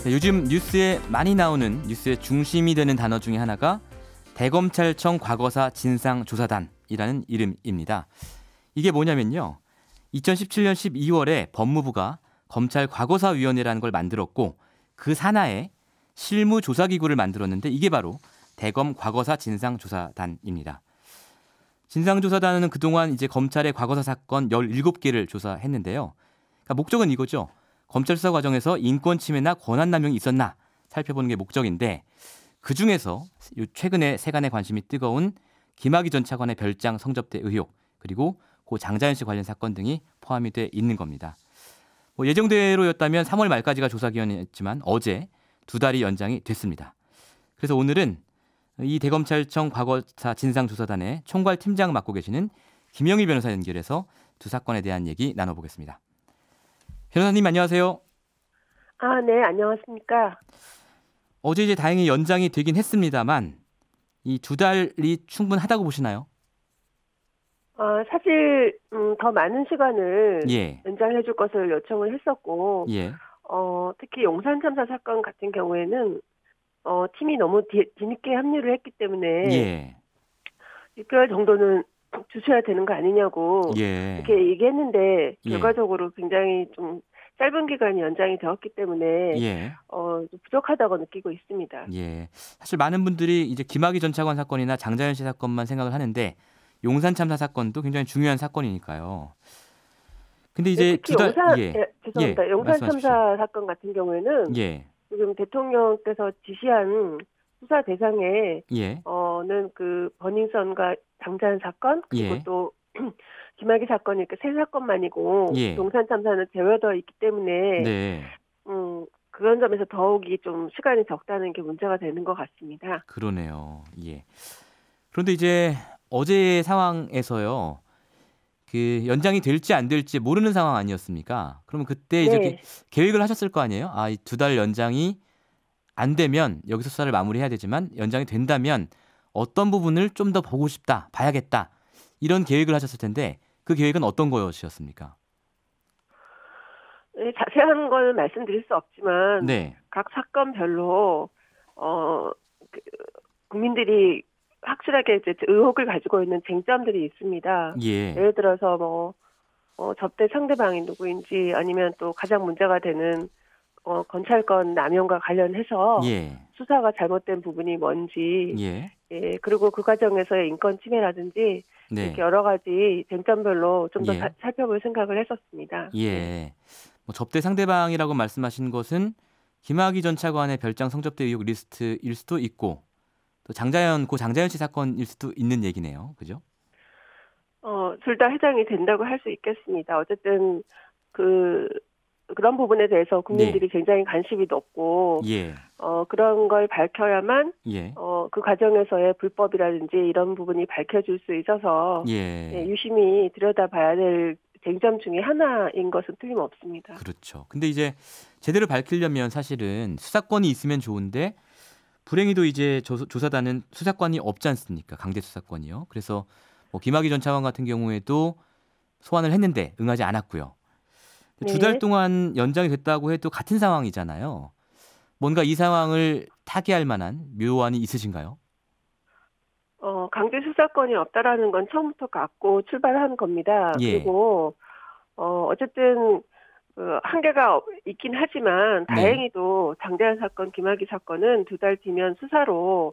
요즘 뉴스에 많이 나오는 뉴스의 중심이 되는 단어 중에 하나가 대검찰청 과거사 진상조사단이라는 이름입니다. 이게 뭐냐면요. 2017년 12월에 법무부가 검찰 과거사위원회라는 걸 만들었고 그 산하에 실무조사기구를 만들었는데 이게 바로 대검 과거사 진상조사단입니다. 진상조사단은 그동안 이제 검찰의 과거사 사건 17개를 조사했는데요. 그러니까 목적은 이거죠. 검찰 수사 과정에서 인권 침해나 권한 남용이 있었나 살펴보는 게 목적인데 그중에서 최근에 세간의 관심이 뜨거운 김학의 전 차관의 별장 성접대 의혹 그리고 고 장자연 씨 관련 사건 등이 포함이 돼 있는 겁니다. 예정대로였다면 3월 말까지가 조사 기한이었지만 어제 2달이 연장이 됐습니다. 그래서 오늘은 이 대검찰청 과거사 진상조사단의 총괄팀장 맡고 계시는 김영일 변호사 연결해서 두 사건에 대한 얘기 나눠보겠습니다. 변호사님 안녕하세요. 네, 안녕하십니까. 어제 이제 다행히 연장이 되긴 했습니다만 이 2달이 충분하다고 보시나요? 사실 더 많은 시간을 예. 연장해 줄 것을 요청을 했었고 예. 특히 용산 참사 사건 같은 경우에는 팀이 너무 뒤늦게 합류를 했기 때문에 예. 6개월 정도는 주셔야 되는 거 아니냐고 예. 이렇게 얘기했는데 예. 결과적으로 굉장히 좀 짧은 기간이 연장이 되었기 때문에 예. 좀 부족하다고 느끼고 있습니다. 예. 사실 많은 분들이 이제 김학의 전 차관 사건이나 장자연 씨 사건만 생각을 하는데 용산 참사 사건도 굉장히 중요한 사건이니까요. 근데 이제 특히 죄송합니다. 용산 참사 사건 같은 경우에는 지금 대통령께서 지시한 수사 대상에 는 그 버닝썬과 장자연 사건 그리고 또 김학의 사건이 이렇게 세 사건만이고 용산 참사는 제외되어 있기 때문에 그런 점에서 더욱이 좀 시간이 적다는 게 문제가 되는 것 같습니다. 그러네요. 예. 그런데 이제 어제의 상황에서요. 그 연장이 될지 안 될지 모르는 상황 아니었습니까? 그러면 그때 이제 계획을 하셨을 거 아니에요? 이 2달 연장이 안 되면 여기서 수사를 마무리해야 되지만 연장이 된다면 어떤 부분을 좀 더 보고 싶다, 봐야겠다. 이런 계획을 하셨을 텐데 그 계획은 어떤 거였습니까? 네, 자세한 걸 말씀드릴 수 없지만 각 사건별로 국민들이 확실하게 이제 의혹을 가지고 있는 쟁점들이 있습니다. 예를 들어서 접대 상대방이 누구인지 아니면 또 가장 문제가 되는 검찰권 남용과 관련해서 수사가 잘못된 부분이 뭔지 그리고 그 과정에서의 인권 침해라든지 이렇게 여러 가지 쟁점별로 좀 더 살펴볼 생각을 했었습니다. 접대 상대방이라고 말씀하신 것은 김학의 전 차관의 별장 성접대 의혹 리스트일 수도 있고 또 고 장자연 씨 사건일 수도 있는 얘기네요. 그죠? 둘 다 해당이 된다고 할 수 있겠습니다. 어쨌든 그런 부분에 대해서 국민들이 굉장히 관심이 높고 그런 걸 밝혀야만 그 과정에서의 불법이라든지 이런 부분이 밝혀질 수 있어서 유심히 들여다봐야 될 쟁점 중에 하나인 것은 틀림없습니다. 그렇죠. 근데 이제 제대로 밝히려면 사실은 수사권이 있으면 좋은데 불행히도 이제 조사단은 수사권이 없지 않습니까? 강제 수사권이요. 그래서 김학의 전 차관 같은 경우에도 소환을 했는데 응하지 않았고요. 2달 동안 연장이 됐다고 해도 같은 상황이잖아요. 뭔가 이 상황을 타개할 만한 묘안이 있으신가요? 강제 수사권이 없다라는 건 처음부터 갖고 출발한 겁니다. 그리고 어쨌든 한계가 있긴 하지만 다행히도 장자연 사건, 김학의 사건은 2달 뒤면 수사로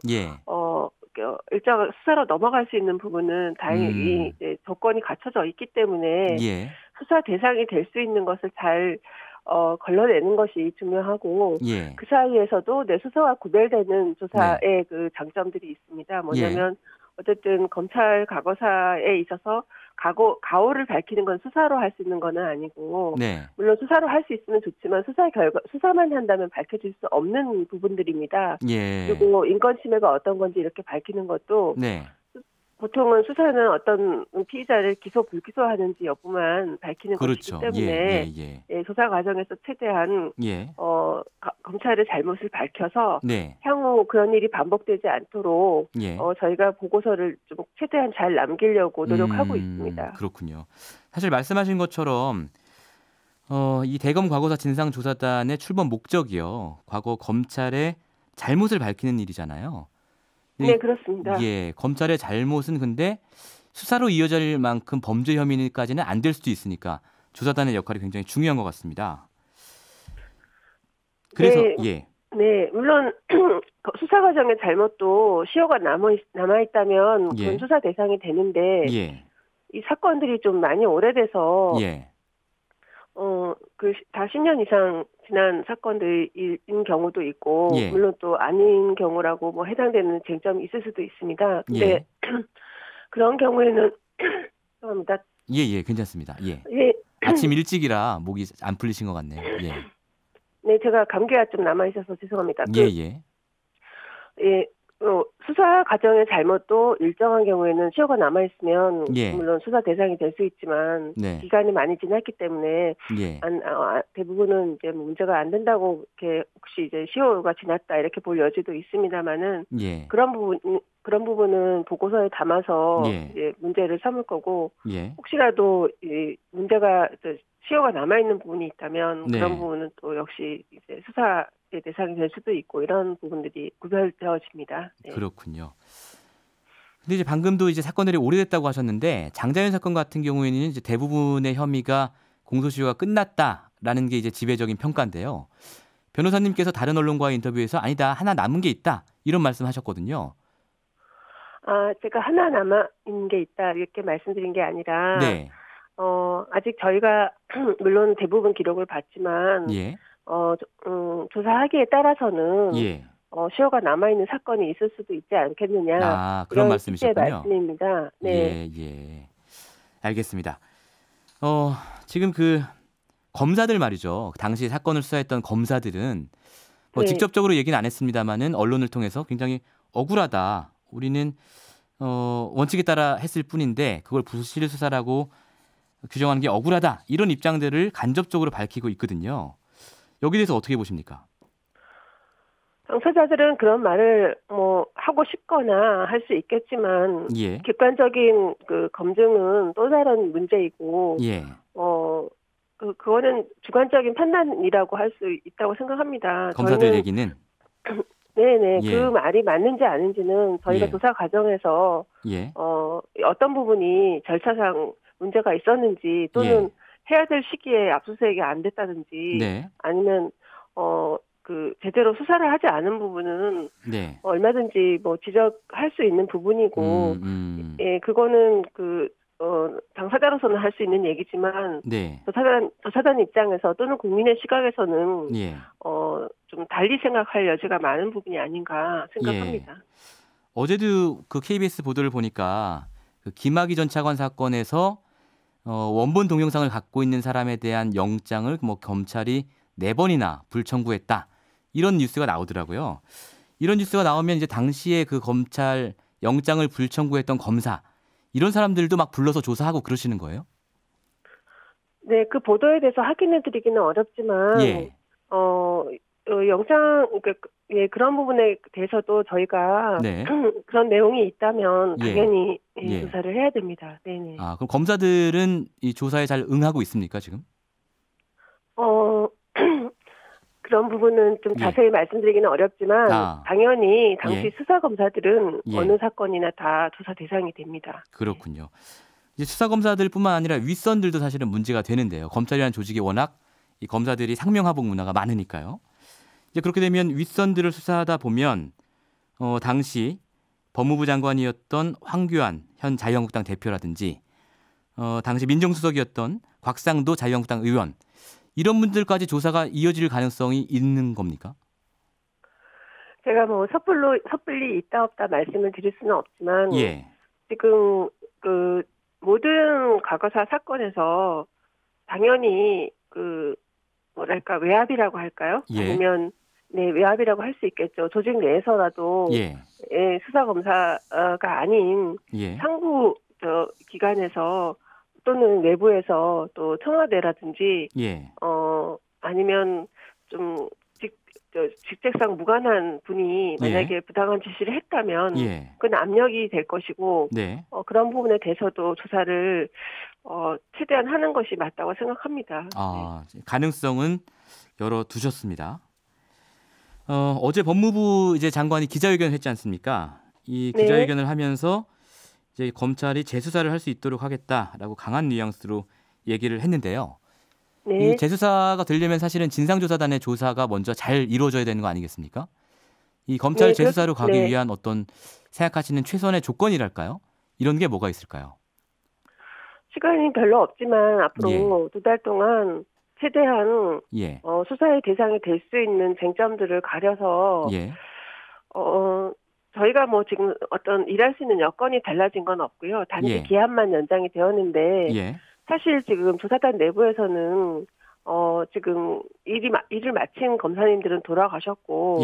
일정 수사로 넘어갈 수 있는 부분은 다행히 이제 조건이 갖춰져 있기 때문에 수사 대상이 될 수 있는 것을 잘 걸러내는 것이 중요하고 그 사이에서도 내 수사와 구별되는 조사의 그 장점들이 있습니다. 뭐냐면 어쨌든 검찰 과거사에 있어서 가오를 밝히는 건 수사로 할 수 있는 건 아니고 물론 수사로 할 수 있으면 좋지만 수사만 한다면 밝혀질 수 없는 부분들입니다. 그리고 인권 침해가 어떤 건지 이렇게 밝히는 것도 보통은 수사는 어떤 피의자를 기소 불기소하는지 여부만 밝히는 것이기 때문에 조사 과정에서 최대한 검찰의 잘못을 밝혀서 향후 그런 일이 반복되지 않도록 저희가 보고서를 좀 최대한 잘 남기려고 노력하고 있습니다. 그렇군요. 사실 말씀하신 것처럼 이 대검 과거사 진상조사단의 출범 목적이요. 과거 검찰의 잘못을 밝히는 일이잖아요. 네, 그렇습니다. 예, 검찰의 잘못은 근데 수사로 이어질 만큼 범죄 혐의까지는 안 될 수도 있으니까 조사단의 역할이 굉장히 중요한 것 같습니다. 그래서 네, 예. 네, 물론 수사 과정의 잘못도 시효가 남아 있다면 그건 수사 대상이 되는데 예. 이 사건들이 좀 많이 오래돼서 예. 다 10년 이상 지난 사건들인 경우도 있고, 예. 물론 또 아닌 경우라고 뭐 해당되는 쟁점이 있을 수도 있습니다. 근데 예. 그런 경우에는 죄송합니다. 예, 괜찮습니다. 예. 예. 아침 일찍이라 목이 안 풀리신 것 같네요. 예. 네, 제가 감기가 좀 남아 있어서 죄송합니다. 예. 수사 과정의 잘못도 일정한 경우에는 시효가 남아 있으면 물론 수사 대상이 될 수 있지만 기간이 많이 지났기 때문에 대부분은 이제 문제가 안 된다고 이렇게 혹시 이제 시효가 지났다 이렇게 볼 여지도 있습니다만은 그런 부분은 보고서에 담아서 이제 문제를 삼을 거고 혹시라도 이 문제가 시효가 남아 있는 부분이 있다면 그런 부분은 또 역시 이제 수사의 대상이 될 수도 있고 이런 부분들이 구별되어집니다. 네. 그렇군요. 근데 이제 방금도 이제 사건들이 오래됐다고 하셨는데 장자연 사건 같은 경우에는 이제 대부분의 혐의가 공소시효가 끝났다라는 게 이제 지배적인 평가인데요. 변호사님께서 다른 언론과의 인터뷰에서 아니다 하나 남은 게 있다 이런 말씀하셨거든요. 제가 하나 남아 있는 게 있다 이렇게 말씀드린 게 아니라. 아직 저희가 물론 대부분 기록을 봤지만 조사하기에 따라서는 시효가 남아있는 사건이 있을 수도 있지 않겠느냐. 그런 말씀이셨군요. 말씀입니다. 네. 예. 알겠습니다. 지금 그 검사들 말이죠. 당시 사건을 수사했던 검사들은 직접적으로 얘기는 안 했습니다마는 언론을 통해서 굉장히 억울하다. 우리는 원칙에 따라 했을 뿐인데 그걸 부실 수사라고 규정하는 게 억울하다. 이런 입장들을 간접적으로 밝히고 있거든요. 여기에 대해서 어떻게 보십니까? 당사자들은 그런 말을 하고 싶거나 할 수 있겠지만 객관적인 그 검증은 또 다른 문제이고 그거는 주관적인 판단이라고 할 수 있다고 생각합니다. 검사들 얘기는? 네네. 그 말이 맞는지 아닌지는 저희가 조사 과정에서 어떤 부분이 절차상 문제가 있었는지 또는 해야 될 시기에 압수수색이 안 됐다든지 아니면 제대로 수사를 하지 않은 부분은 얼마든지 뭐 지적할 수 있는 부분이고 그거는 당사자로서는 할 수 있는 얘기지만 조사단 입장에서 또는 국민의 시각에서는 좀 달리 생각할 여지가 많은 부분이 아닌가 생각합니다. 어제도 그 KBS 보도를 보니까 그 김학의 전 차관 사건에서 원본 동영상을 갖고 있는 사람에 대한 영장을 검찰이 4번이나 불청구했다. 이런 뉴스가 나오더라고요. 이런 뉴스가 나오면 이제 당시에 그 검찰 영장을 불청구했던 검사 이런 사람들도 막 불러서 조사하고 그러시는 거예요? 네, 그 보도에 대해서 확인해 드리기는 어렵지만 영장 그런 부분에 대해서도 저희가 그런 내용이 있다면 당연히 조사를 해야 됩니다. 네네. 그럼 검사들은 이 조사에 잘 응하고 있습니까 지금? 그런 부분은 좀 자세히 말씀드리기는 어렵지만 당연히 당시 수사 검사들은 어느 사건이나 다 조사 대상이 됩니다. 그렇군요. 이제 수사 검사들뿐만 아니라 윗선들도 사실은 문제가 되는데요. 검찰이라는 조직이 워낙 이 검사들이 상명하복 문화가 많으니까요. 이제 그렇게 되면 윗선들을 수사하다 보면 당시 법무부 장관이었던 황교안 현 자유한국당 대표라든지 당시 민정수석이었던 곽상도 자유한국당 의원 이런 분들까지 조사가 이어질 가능성이 있는 겁니까? 제가 섣불리 있다 없다 말씀을 드릴 수는 없지만 지금 그 모든 과거사 사건에서 당연히 외압이라고 할까요? 아니면 외압이라고 할 수 있겠죠. 조직 내에서라도 수사 검사가 아닌 상부 기관에서 또는 외부에서 또 청와대라든지 아니면 좀 직책상 무관한 분이 만약에 부당한 지시를 했다면 그건 압력이 될 것이고 그런 부분에 대해서도 조사를 최대한 하는 것이 맞다고 생각합니다. 가능성은 열어두셨습니다. 어제 법무부 이제 장관이 기자회견을 했지 않습니까? 이 기자회견을 하면서 이제 검찰이 재수사를 할 수 있도록 하겠다라고 강한 뉘앙스로 얘기를 했는데요. 이 재수사가 되려면 사실은 진상조사단의 조사가 먼저 잘 이루어져야 되는 거 아니겠습니까? 이 검찰 재수사로 가기 위한 어떤 생각하시는 최선의 조건이랄까요? 이런 게 뭐가 있을까요? 시간이 별로 없지만 앞으로 2달 동안 최대한 수사의 대상이 될 수 있는 쟁점들을 가려서 저희가 뭐 지금 어떤 일할 수 있는 여건이 달라진 건 없고요. 단지 기한만 연장이 되었는데 사실 지금 조사단 내부에서는 지금 일을 마친 검사님들은 돌아가셨고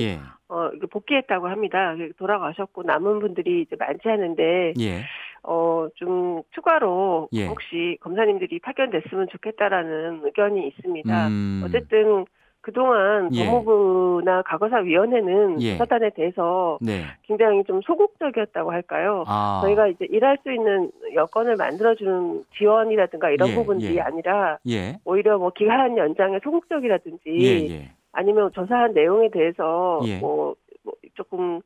복귀했다고 합니다. 돌아가셨고 남은 분들이 이제 많지 않은데 좀 추가로 혹시 검사님들이 파견됐으면 좋겠다라는 의견이 있습니다. 어쨌든 그동안 법무부나 과거사위원회는 조사단에 대해서 굉장히 좀 소극적이었다고 할까요? 저희가 이제 일할 수 있는 여건을 만들어주는 지원이라든가 이런 부분들이 아니라 오히려 뭐 기한 연장에 소극적이라든지 아니면 조사한 내용에 대해서 뭐 조금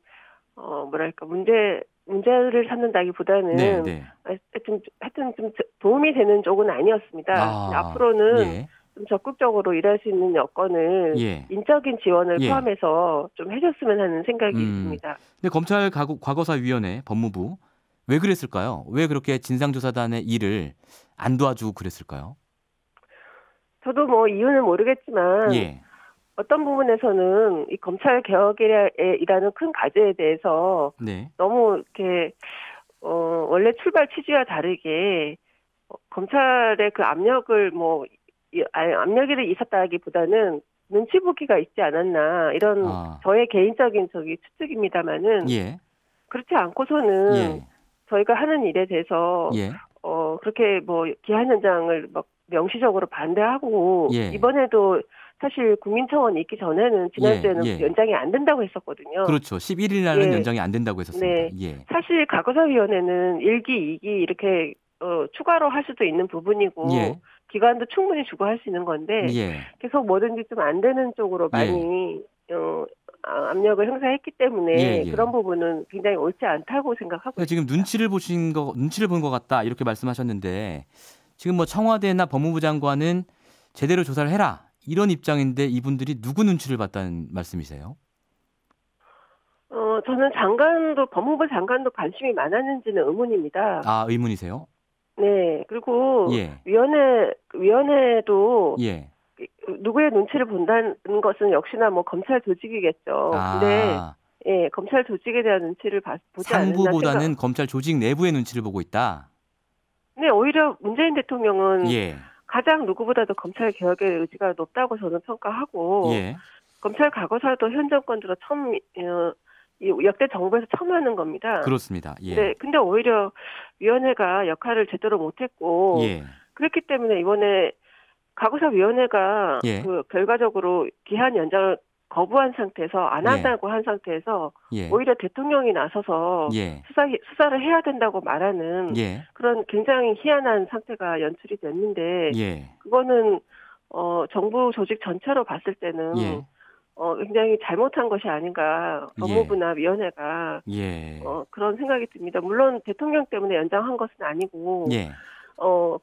뭐랄까 문제를 삼는다기보다는 하여튼 좀 도움이 되는 쪽은 아니었습니다. 앞으로는 좀 적극적으로 일할 수 있는 여건을 인적인 지원을 포함해서 좀 해줬으면 하는 생각이 있습니다. 근데 검찰 과거사위원회 법무부 왜 그랬을까요? 왜 그렇게 진상조사단의 일을 안 도와주고 그랬을까요? 저도 뭐 이유는 모르겠지만 어떤 부분에서는 이 검찰 개혁이라는 큰 과제에 대해서 너무 이렇게 원래 출발 취지와 다르게 검찰의 그 압력이 있었다기보다는 눈치 보기가 있지 않았나 이런 저의 개인적인 추측입니다만은 그렇지 않고서는 저희가 하는 일에 대해서 그렇게 뭐 기한 연장을 막 명시적으로 반대하고 이번에도 사실 국민청원 있기 전에는 지난주에는 연장이 안 된다고 했었거든요. 그렇죠. 11일 날은 연장이 안 된다고 했었습니다. 사실 과거사위원회는 1기, 2기 이렇게 추가로 할 수도 있는 부분이고 기간도 충분히 주고 할 수 있는 건데 계속 뭐든지 좀 안 되는 쪽으로 많이 압력을 행사했기 때문에 그런 부분은 굉장히 옳지 않다고 생각하고 지금 눈치를 본 것 같다 이렇게 말씀하셨는데 지금 뭐 청와대나 법무부 장관은 제대로 조사를 해라 이런 입장인데 이분들이 누구 눈치를 봤다는 말씀이세요? 저는 법무부 장관도 관심이 많았는지는 의문입니다. 의문이세요? 네. 그리고 위원회도 누구의 눈치를 본다는 것은 역시나 뭐 검찰 조직이겠죠. 근데 검찰 조직에 대한 눈치를 보지 않는다. 상부보다는 검찰 조직 내부의 눈치를 보고 있다. 네, 오히려 문재인 대통령은 가장 누구보다도 검찰 개혁의 의지가 높다고 저는 평가하고 검찰 과거사도 현 정권 들어 처음 역대 정부에서 처음 하는 겁니다. 그렇습니다. 네, 근데 오히려 위원회가 역할을 제대로 못했고 그렇기 때문에 이번에 과거사위원회가 그 결과적으로 기한 연장을 거부한 상태에서 안 한다고 한 상태에서 오히려 대통령이 나서서 수사를 해야 된다고 말하는 그런 굉장히 희한한 상태가 연출이 됐는데 그거는 정부 조직 전체로 봤을 때는 굉장히 잘못한 것이 아닌가 법무부나 위원회가 그런 생각이 듭니다. 물론 대통령 때문에 연장한 것은 아니고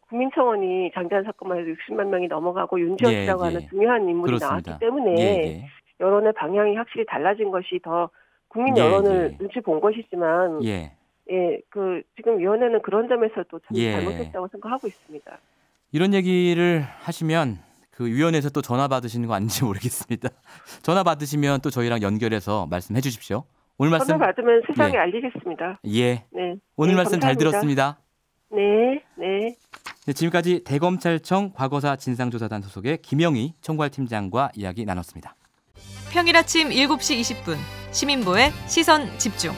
국민청원이 장대한 사건만 해도 60만 명이 넘어가고 윤지호 씨라고 하는 중요한 인물이 나왔기 때문에 여론의 방향이 확실히 달라진 것이 더 국민 여론을 눈치 본 것이지만 지금 위원회는 그런 점에서도 참 잘못했다고 생각하고 있습니다. 이런 얘기를 하시면 그 위원회에서 또 전화 받으시는 거 아닌지 모르겠습니다. 전화 받으시면 또 저희랑 연결해서 말씀해 주십시오. 오늘 말씀 전화 받으면 세상에 알리겠습니다. 오늘 말씀 감사합니다. 잘 들었습니다. 네. 지금까지 대검찰청 과거사 진상조사단 소속의 김영희 총괄팀장과 이야기 나눴습니다. 평일 아침 7시 20분 시민보의 시선집중.